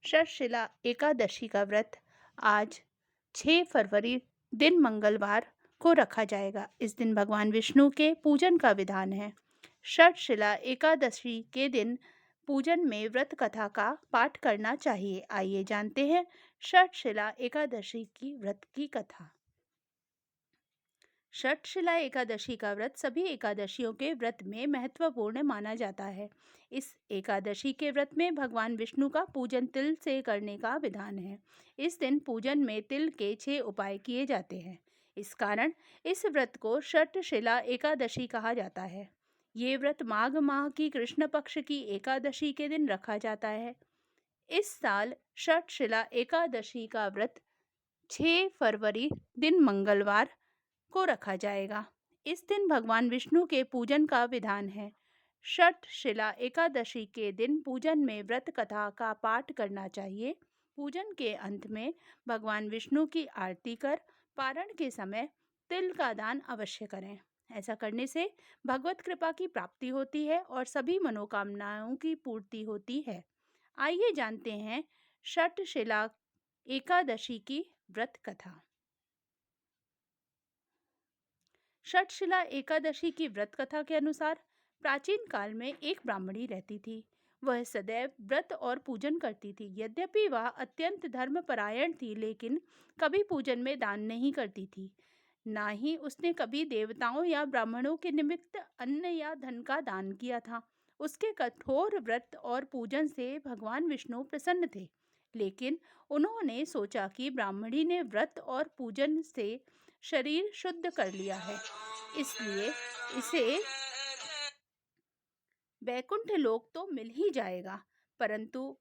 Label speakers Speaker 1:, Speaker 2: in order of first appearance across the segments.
Speaker 1: षटशिला एकादशी का व्रत आज 6 फरवरी दिन मंगलवार को रखा जाएगा। इस दिन भगवान विष्णु के पूजन का विधान है। षटशिला एकादशी के दिन पूजन में व्रत कथा का पाठ करना चाहिए। आइए जानते हैं षटशिला एकादशी की व्रत की कथा। षटशिला एकादशी का व्रत सभी एकादशियों के व्रत में महत्वपूर्ण माना जाता है। इस एकादशी के व्रत में भगवान विष्णु का पूजन तिल से करने का विधान है। इस दिन पूजन में तिल के 6 उपाय किए जाते हैं। इस कारण इस व्रत को षटशिला एकादशी कहा जाता है। ये व्रत माघ माह की कृष्ण पक्ष की एकादशी के दिन रखा जाता है। इस साल षटशिला एकादशी का व्रत 6 फरवरी दिन मंगलवार को रखा जाएगा। इस दिन भगवान विष्णु के पूजन का विधान है। षटशिला एकादशी के दिन पूजन में व्रत कथा का पाठ करना चाहिए। पूजन के अंत में भगवान विष्णु की आरती कर पारण के समय तिल का दान अवश्य करें। ऐसा करने से भगवत कृपा की प्राप्ति होती है और सभी मनोकामनाओं की पूर्ति होती है। आइए जानते हैं षटशिला एकादशी की व्रत कथा। षटशिला एकादशी की व्रत कथा के अनुसार प्राचीन काल में एक ब्राह्मणी रहती थी। वह सदैव व्रत और पूजन करती थी। यद्यपि वह अत्यंत धर्मपरायण थी, लेकिन कभी पूजन में दान नहीं करती थी। ना ही उसने कभी देवताओं या ब्राह्मणों के निमित्त अन्न या धन का दान किया था। उसके कठोर व्रत और पूजन से भगवान विष्णु प्रसन्न थे। लेकिन उन्होंने सोचा कि ब्राह्मणी ने व्रत और पूजन से शरीर शुद्ध कर लिया है, इसलिए इसे वैकुंठ लोक तो मिल ही जाएगा, परंतु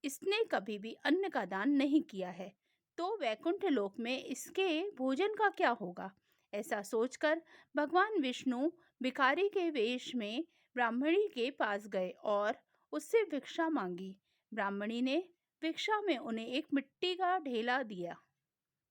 Speaker 1: इसने कभी भी अन्न का दान नहीं किया है, तो वैकुंठ लोक में इसके भोजन का क्या होगा। ऐसा सोचकर भगवान विष्णु भिखारी के वेश में ब्राह्मणी के पास गए और उससे भिक्षा मांगी। ब्राह्मणी ने भिक्षा में उन्हें एक मिट्टी का ढेला दिया।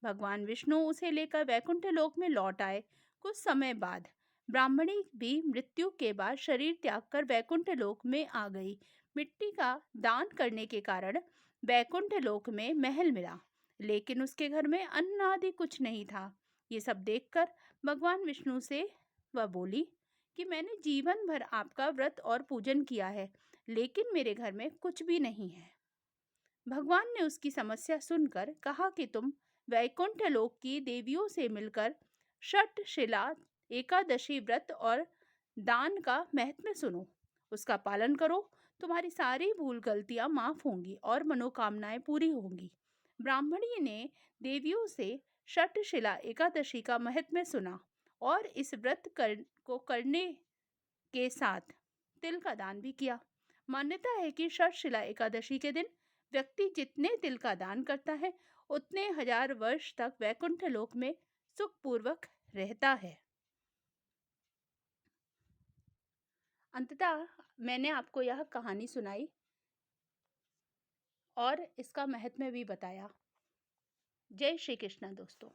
Speaker 1: भगवान विष्णु उसे लेकर वैकुंठ लोक में लौट आए। कुछ समय बाद ब्राह्मणी भी मृत्यु के बाद शरीर त्याग कर वैकुंठ लोक में आ गई। मिट्टी का दान करने के कारण वैकुंठ लोक में महल मिला, लेकिन उसके घर में अन्न आदि कुछ नहीं था। ये सब देखकर भगवान विष्णु से वह बोली कि मैंने जीवन भर आपका व्रत और पूजन किया है, लेकिन मेरे घर में कुछ भी नहीं है। भगवान ने उसकी समस्या सुनकर कहा कि तुम वैकुंठ लोक की देवियों से मिलकर षटशिला एकादशी व्रत और दान का महत्व सुनो। उसका पालन करो। तुम्हारी सारी भूल गलतियां माफ होंगी और मनोकामनाएं पूरी होंगी। ब्राह्मणी ने देवियों से षटशिला एकादशी का महत्व सुना और इस को करने के साथ तिल का दान भी किया। मान्यता है कि षटशिला एकादशी के दिन व्यक्ति जितने तिल का दान करता है, उतने 1000 वर्ष तक वैकुंठ लोक में सुखपूर्वक रहता है। अंततः मैंने आपको यह कहानी सुनाई और इसका महत्व भी बताया। जय श्री कृष्ण दोस्तों।